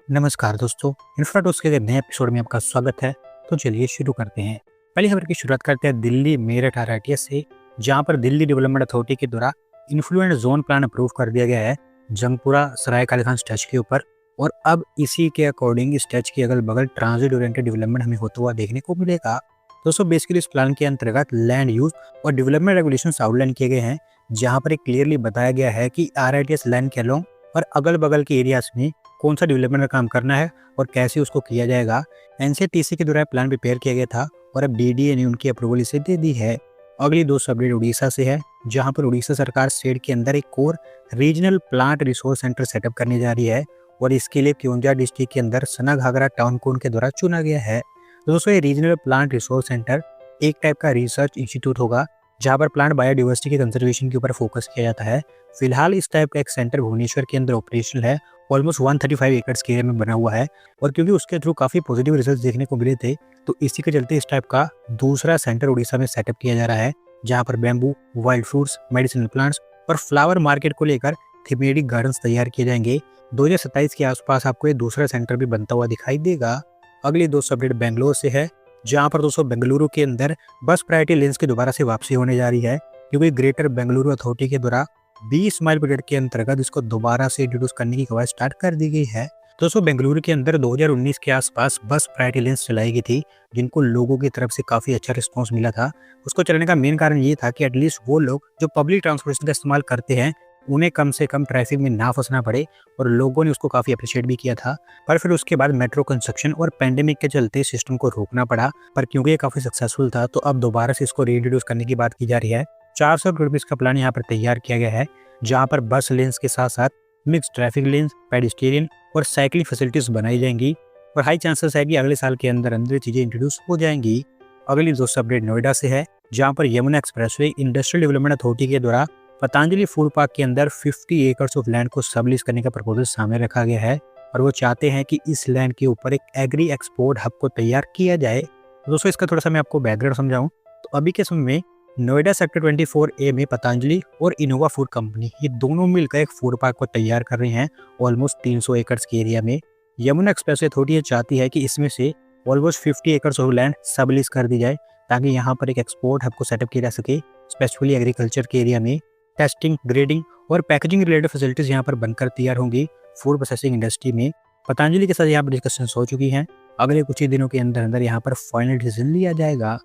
नमस्कार दोस्तों, इन्फ्राटॉक्स के नए एपिसोड में आपका स्वागत है। तो चलिए शुरू करते हैं। पहली खबर की शुरुआत करते हैं दिल्ली मेरठ आरआईटीएस से, जहां पर दिल्ली डेवलपमेंट अथॉरिटी के द्वारा इन्फ्लुएंट जोन प्लान अप्रूव कर दिया गया है जंगपुरा सराय काले स्टैच के ऊपर। और अब इसी के अकॉर्डिंग स्टैच के अगल बगल ट्रांजिट ओरिएंटेड डेवलपमेंट हमें होता हुआ देखने को मिलेगा। दोस्तों बेसिकली इस प्लान के अंतर्गत लैंड यूज और डेवलपमेंट रेगुलेशन आउटलाइन किए गए हैं, जहां पर एक क्लियरली बताया गया है कि आरआईटीएस लैंड के अलोंग और अगल बगल के एरियाज में कौन सा डेवलपमेंट का काम करना है और कैसे उसको किया जाएगा। एनसीटीसी के द्वारा प्लान प्रिपेयर किया गया था और अब डीडीए ने उनकी अप्रूवल इसे दे दी है। अगली दो अपडेट उड़ीसा से है, जहां पर उड़ीसा सरकार स्टेट के अंदर एक core regional plant resource centre setup करने जा रही है और इसके लिए क्योंझा डिस्ट्रिक्ट के अंदर सनाघागरा टाउन को उनके द्वारा चुना गया है। दोस्तों ये रीजनल प्लांट रिसोर्स सेंटर एक टाइप का रिसर्च इंस्टीट्यूट होगा, जहां पर प्लांट बायोडाइवर्सिटी के कंजर्वेशन के ऊपर फोकस किया जाता है। फिलहाल इस टाइप का एक सेंटर भुवनेश्वर के अंदर ऑपरेशनल है, ऑलमोस्ट 135 एकड़ के एरिया में बना हुआ है। और क्योंकि उसके थ्रू काफी पॉजिटिव रिजल्ट देखने को मिले थे, तो इसी के चलते इस टाइप का दूसरा सेंटर उड़ीसा में सेटअप किया जा रहा है, जहां पर bamboo, wild fruits, medicinal plants और फ्लावर मार्केट को लेकर थीमेटिक गार्डन्स तैयार किए जाएंगे। 2027 के आसपास आपको ये दूसरा सेंटर भी बनता हुआ दिखाई देगा। अगली दो अपडेट बेंगलोर से है, जहां पर दोस्तों बेंगलुरु के अंदर बस प्रायोरिटी लेन्स की दोबारा से वापसी होने जा रही है, क्योंकि ग्रेटर बेंगलुरु अथॉरिटी के द्वारा 20 माइल पर के अंतर्गत इसको दोबारा से इंट्रोड्यूस करने की कवायद स्टार्ट कर दी गई है। दोस्तों बेंगलुरु के अंदर 2019 के आसपास बस प्रायोरिटी लेन्स चलाई गई थी, जिनको लोगों की तरफ से काफी अच्छा रिस्पॉन्स मिला था। उसको चलाने का मेन कारण ये था कि एटलीस्ट वो लोग जो पब्लिक ट्रांसपोर्टेशन का इस्तेमाल करते हैं, उन्हें कम से कम ट्रैफिक में ना फंसना पड़े, और लोगों ने उसको काफी अप्रिशिएट भी किया था। पर फिर उसके बाद मेट्रो कंस्ट्रक्शन और पेंडेमिक के चलते सिस्टम को रोकना पड़ा, पर क्योंकि ये काफी सक्सेसफुल था, तो अब दोबारा से इसको रीइंट्रोड्यूस करने की बात की जा रही है। 400 करोड़ रुपए का प्लान यहाँ पर तैयार किया गया है, जहाँ पर बस लेन्स के साथ साथ मिक्स ट्रैफिक लेन्स, पेडिस्ट्रियन और साइकिलिंग फैसिलिटीज बनाई जाएंगी, और हाई चांसेस है कि अगले साल के अंदर अंदर चीजें इंट्रोड्यूस हो जाएंगी। अगली दोस्तों अपडेट नोएडा से है, जहाँ पर Yamuna expressway industrial development authority के द्वारा पतंजलि फूड पार्क के अंदर 50 एकड़ ऑफ लैंड को सबलीज करने का प्रपोजल सामने रखा गया है, और वो चाहते हैं कि इस लैंड के ऊपर एक एग्री एक्सपोर्ट हब को तैयार किया जाए। तो दोस्तों इसका थोड़ा सा मैं आपको बैकग्राउंड समझाऊं, तो अभी के समय में नोएडा सेक्टर 24A में पतंजलि और इनोवा फूड कंपनी ये दोनों मिलकर एक फूड पार्क को तैयार कर रहे हैं ऑलमोस्ट 300 एकड़ के एरिया में। यमुना एक्सप्रेस अथॉरिटी चाहती है कि इसमें से ऑलमोस्ट 50 एकड़ ऑफ लैंड सबलीज कर दी जाए, ताकि यहाँ पर एक एक्सपोर्ट हब को सेटअप किया जा सके, स्पेशली एग्रीकल्चर के एरिया में। टेस्टिंग, ग्रेडिंग और पैकेजिंग रिलेटेड फैसिलिटीज यहाँ पर बनकर तैयार होंगी फूड प्रोसेसिंग इंडस्ट्री में। पतंजलि के साथ यहाँ पर डिस्कशन हो चुकी हैं, अगले कुछ ही दिनों के अंदर अंदर यहाँ पर फाइनल डिसीजन लिया जाएगा।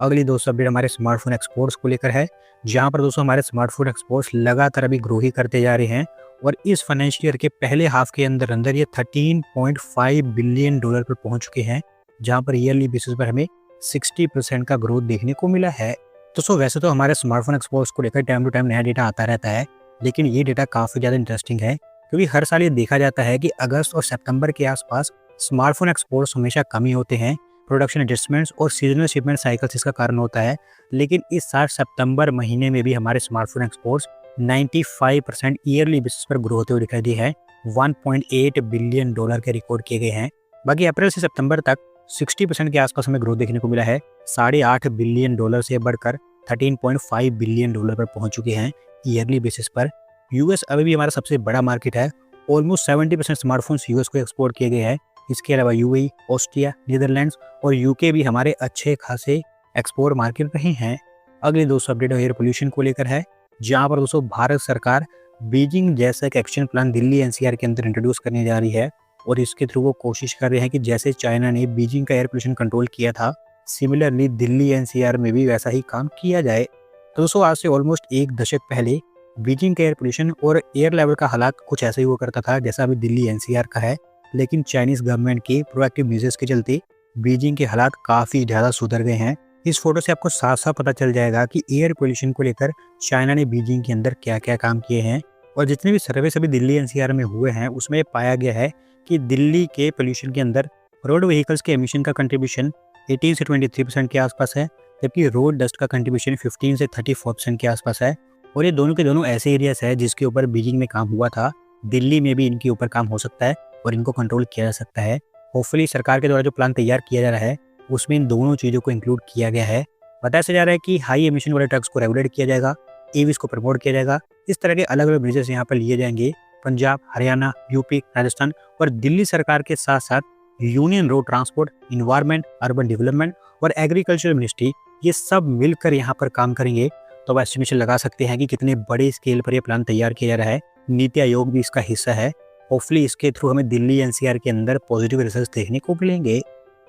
अगली दोस्तों अपडेट हमारे स्मार्टफोन एक्सपोर्ट्स को लेकर है, जहाँ पर दोस्तों हमारे स्मार्टफोन एक्सपोर्ट्स लगातार अभी ग्रो ही करते जा रहे हैं, और इस फाइनेंशियल ईयर के पहले हाफ के अंदर अंदर ये $13.5 बिलियन पर पहुंच चुके हैं, जहाँ पर ईयरली बेसिस पर हमें 60% का ग्रोथ देखने को मिला है। दोस्तों वैसे तो हमारे स्मार्टफोन एक्सपोर्ट्स को लेकर टाइम टू टाइम नया डेटा आता रहता है, लेकिन ये डेटा काफ़ी ज़्यादा इंटरेस्टिंग है, क्योंकि हर साल ये देखा जाता है कि अगस्त और सितंबर के आसपास स्मार्टफोन एक्सपोर्ट्स हमेशा कमी होते हैं। प्रोडक्शन एडजस्टमेंट्स और सीजनल शिपमेंट साइकिल्स इसका कारण होता है, लेकिन इस साल सितंबर महीने में भी हमारे स्मार्टफोन एक्सपोर्ट्स 95% ईयरली बेसिस पर ग्रो होते हुए दिखाई दिए हैं। $1.8 बिलियन के रिकॉर्ड किए गए हैं। बाकी अप्रैल से सितंबर तक 60% के आसपास हमें ग्रोथ देखने को मिला है। $8.5 बिलियन से बढ़कर $13.5 बिलियन पर पहुंच चुके हैं ईयरली बेसिस पर। यूएस अभी भी हमारा सबसे बड़ा मार्केट है, ऑलमोस्ट 70% स्मार्टफोन्स यूएस को एक्सपोर्ट किए गए हैं। इसके अलावा यूएई, ऑस्ट्रिया, नीदरलैंड्स और यूके भी हमारे अच्छे खासे एक्सपोर्ट मार्केट रहे हैं। अगले दोस्तों अपडेट एयर पोल्यूशन को लेकर है, जहां पर दोस्तों भारत सरकार बीजिंग जैसा एक एक्शन प्लान दिल्ली एनसीआर के अंदर इंट्रोड्यूस करने जा रही है, और इसके थ्रू वो कोशिश कर रहे हैं कि जैसे चाइना ने बीजिंग का एयर पोल्यूशन कंट्रोल किया था, सिमिलरली दिल्ली एनसीआर में भी वैसा ही काम किया जाए। तो दोस्तों आज से ऑलमोस्ट एक दशक पहले बीजिंग का एयर पोल्यूशन और एयर लेवल का हालात कुछ ऐसा ही हुआ करता था जैसा अभी दिल्ली एनसीआर का है, लेकिन चाइनीज गवर्नमेंट के प्रोएक्टिव मेजर्स के चलते बीजिंग के हालात काफ़ी ज़्यादा सुधर गए हैं। इस फोटो से आपको साफ साफ पता चल जाएगा कि एयर पोल्यूशन को लेकर चाइना ने बीजिंग के अंदर क्या क्या काम किए हैं, और जितने भी सर्वे सभी दिल्ली एनसीआर में हुए हैं उसमें पाया गया है कि दिल्ली के पोल्यूशन के अंदर रोड व्हीकल्स के एमिशन का कंट्रीब्यूशन 18 से 23% के आसपास है, जबकि रोड डस्ट का कंट्रीब्यूशन 15 से 34% के आसपास है। और ये दोनों के दोनों ऐसे एरियाज है जिसके ऊपर बीजिंग में काम हुआ था। दिल्ली में भी इनके ऊपर काम हो सकता है और इनको कंट्रोल किया जा सकता है। होपफुली सरकार के द्वारा जो प्लान तैयार किया जा रहा है उसमें इन दोनों चीज़ों को इंक्लूड किया गया है। बताया जा रहा है कि हाई एमिशन वाले ट्रक्स को रेगुलेट किया जाएगा, ईवीज को प्रमोट किया जाएगा। इस तरह के अलग अलग मेजर्स यहाँ पर लिए जाएंगे पंजाब, हरियाणा, यूपी, राजस्थान और दिल्ली सरकार के साथ साथ union road transport, environment, urban development और एग्रीकल्चर मिनिस्ट्री, ये सब मिलकर यहाँ पर काम करेंगे। तो आप एस्टिमेशन लगा सकते हैं कि कितने बड़े स्केल पर यह प्लान तैयार किया जा रहा है। नीति आयोग भी इसका हिस्सा है। होपफुली इसके थ्रू हमें दिल्ली एनसीआर के अंदर पॉजिटिव रिजल्ट देखने को मिलेंगे।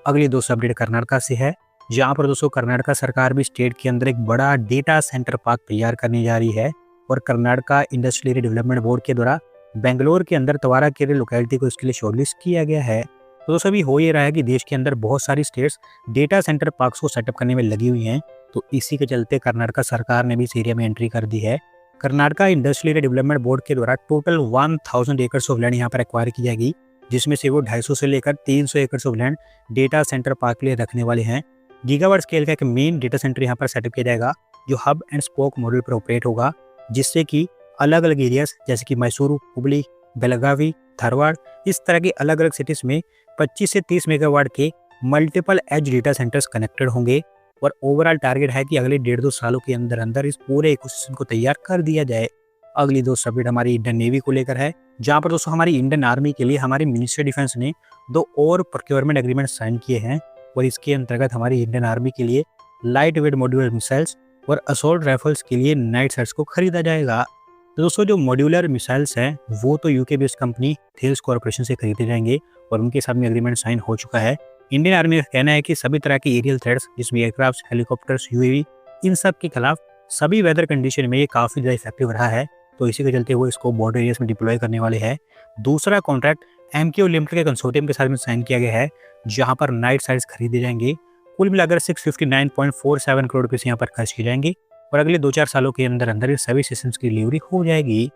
अगली दोस्तों अपडेट कर्नाटका से है, जहाँ पर दोस्तों कर्नाटका सरकार भी स्टेट के अंदर एक बड़ा डेटा सेंटर पार्क तैयार करने जा रही है और Karnataka industrial area development board के द्वारा बेंगलोर के अंदर तवाराकेरे लोकेलिटी को इसके लिए शॉर्टलिस्ट किया गया है। तो दोस्तों अभी हो ये रहा है कि देश के अंदर बहुत सारी स्टेट्स डेटा सेंटर पार्क्स को सेटअप करने में लगी हुई हैं। तो इसी के चलते कर्नाटका सरकार ने भी इस एरिया में एंट्री कर दी है। Karnataka industrial area development board के द्वारा टोटल 1000 एकड़ ऑफ लैंड यहाँ पर एक्वायर की जाएगी, जिसमें से वो 250 से लेकर 300 एकड़ of land data centre park के लिए रखने वाले हैं। गीगावाट स्केल का एक मेन डेटा सेंटर यहाँ पर सेटअप किया जाएगा, जो हब एंड स्पोक मॉडल पर ऑपरेट होगा, जिससे कि अलग अलग एरियाज जैसे कि मैसूरू, हुबली, बेलगावी, धारवाड़, इस तरह के अलग अलग सिटीज में 25 से 30 मेगावाट के multiple edge data centres connected होंगे। और ओवरऑल टारगेट है कि अगले 1.5-2 सालों के अंदर अंदर इस पूरे इकोसिस्टम को तैयार कर दिया जाए। अगली दोस्तों अपडेट हमारी इंडियन नेवी को लेकर है, जहाँ पर दोस्तों हमारी इंडियन आर्मी के लिए हमारी मिनिस्ट्री डिफेंस ने 2 और प्रोक्योरमेंट एग्रीमेंट साइन किए हैं और इसके अंतर्गत हमारी इंडियन आर्मी के लिए लाइट वेट मॉड्यूलर मिसाइल्स और असॉल्ट राइफल्स के लिए नाइट सर्ट्स को खरीदा जाएगा। तो दोस्तों जो मॉड्यूलर मिसाइल्स हैं वो तो UK based company Thales corporation से खरीदे जाएंगे और उनके साथ में एग्रीमेंट साइन हो चुका है। इंडियन आर्मी का कहना है कि सभी तरह के एरियल थ्रेट्स, जिसमें एयरक्राफ्ट, हेलीकॉप्टर्स, यूएवी, इन सब के खिलाफ सभी वेदर कंडीशन में ये काफ़ी ज़्यादा इफेक्टिव रहा है। तो इसी के चलते वो इसको बॉर्डर एरियाज में डिप्लॉय करने वाले हैं। दूसरा कॉन्ट्रैक्ट एमकेओ लिमिटेड के कंसोर्टियम के साथ में साइन किया गया है, जहां पर नाइट साइट्स खरीदे जाएंगे। कुल मिलाकर 659.47 करोड़ रुपये यहाँ पर खर्च किए जाएंगे और अगले 2-4 सालों के अंदर अंदर सभी सिस्टम्स की डिलीवरी हो जाएगी।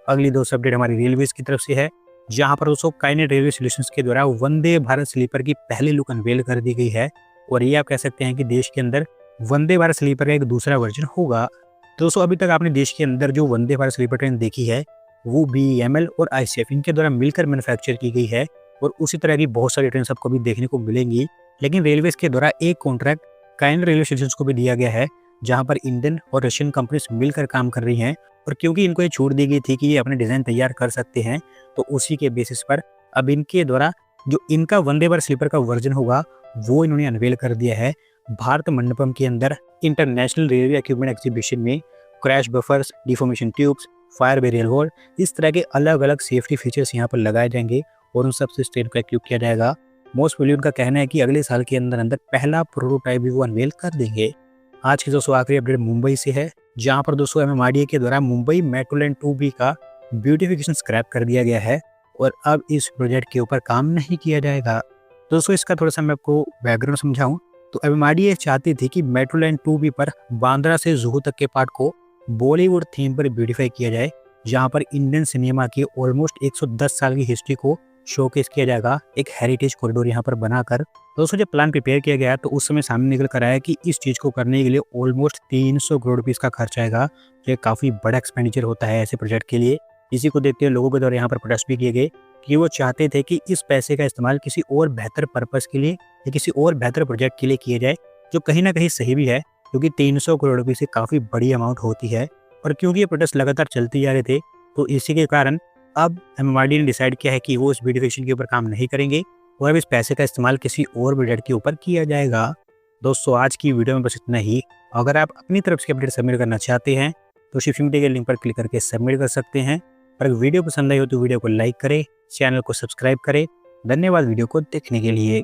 अगली दोस्तों अपडेट हमारी रेलवेज की तरफ से है, जहां पर दोस्तों काइनेट रेलवे सॉल्यूशंस के द्वारा वंदे भारत स्लीपर की पहली लुक अनवेल कर दी गई है और ये आप कह सकते हैं कि देश के अंदर वंदे भारत स्लीपर का एक दूसरा वर्जन होगा। तो दोस्तों अभी तक आपने देश के अंदर जो वंदे भारत स्लीपर ट्रेन देखी है वो बीईएमएल और आईसीएफ इनके द्वारा मिलकर मैन्युफैक्चर की गई है और उसी तरह की बहुत सारी ट्रेन आपको भी देखने को मिलेंगी। लेकिन रेलवेज के द्वारा एक कॉन्ट्रैक्ट काइनेट रेलवे सॉल्यूशंस को भी दिया गया है, जहां पर इंडियन और रशियन कंपनीज मिलकर काम कर रही हैं और क्योंकि इनको ये छूट दी गई थी कि ये अपने डिज़ाइन तैयार कर सकते हैं, तो उसी के बेसिस पर अब इनके द्वारा जो इनका वंदे भारत स्लीपर का वर्जन होगा वो इन्होंने अनवेल कर दिया है भारत मंडपम के अंदर इंटरनेशनल रेलवे इक्विपमेंट एग्जीबिशन में। Crash buffers, deformation tubes, fire barrier hold, इस तरह के अलग अलग सेफ्टी फीचर्स यहाँ पर लगाए जाएंगे और उन सबसे ट्रेन को इक्विप किया जाएगा। मोस्ट प्रोबेबली उनका कहना है कि अगले साल के अंदर अंदर पहला प्रोटोटाइप भी वो अनवेल कर देंगे। आज की दोस्तों आखिरी अपडेट मुंबई से है, जहां पर दोस्तों एमएमआरडीए के द्वारा मुंबई मेट्रो लाइन 2B का ब्यूटिफिकेशन स्क्रैप कर दिया गया है और अब इस प्रोजेक्ट के ऊपर काम नहीं किया जाएगा। दोस्तों इसका थोड़ा सा मैं आपको बैकग्राउंड समझाऊं तो एमएमआरडीए चाहती थी कि मेट्रो लाइन 2B पर बांद्रा से जुहू तक के पार्ट को बॉलीवुड थीम पर ब्यूटीफाई किया जाए, जहां पर इंडियन सिनेमा की ऑलमोस्ट 110 साल की हिस्ट्री को शोकेस किया जाएगा एक हेरिटेज कॉरिडोर यहाँ पर बनाकर। दोस्तों जब प्लान प्रिपेयर किया गया तो उस समय सामने निकल कर आया कि इस चीज़ को करने के लिए ऑलमोस्ट 300 करोड़ रुपये का खर्च आएगा, जो काफ़ी बड़ा एक्सपेंडिचर होता है ऐसे प्रोजेक्ट के लिए। इसी को देखते हुए लोगों के द्वारा यहाँ पर प्रोटेस्ट भी किए गए कि वो चाहते थे कि इस पैसे का इस्तेमाल किसी और बेहतर पर्पज़ के लिए या किसी और बेहतर प्रोजेक्ट के लिए किया जाए, जो कहीं ना कहीं सही भी है क्योंकि 300 करोड़ रुपये से काफ़ी बड़ी अमाउंट होती है। और क्योंकि ये प्रोटेस्ट लगातार चलते जा रहे थे तो इसी के कारण अब एमएमआरडीए ने डिसाइड किया है कि वो इस ब्यूटिफिकेशन के ऊपर काम नहीं करेंगे और अब इस पैसे का इस्तेमाल किसी और प्रोजेक्ट के ऊपर किया जाएगा। दोस्तों आज की वीडियो में बस इतना ही। अगर आप अपनी तरफ से अपडेट सबमिट करना चाहते हैं तो शिपिंग के लिंक पर क्लिक करके सबमिट कर सकते हैं। और अगर वीडियो पसंद आई हो तो वीडियो को लाइक करें, चैनल को सब्सक्राइब करें। धन्यवाद वीडियो को देखने के लिए।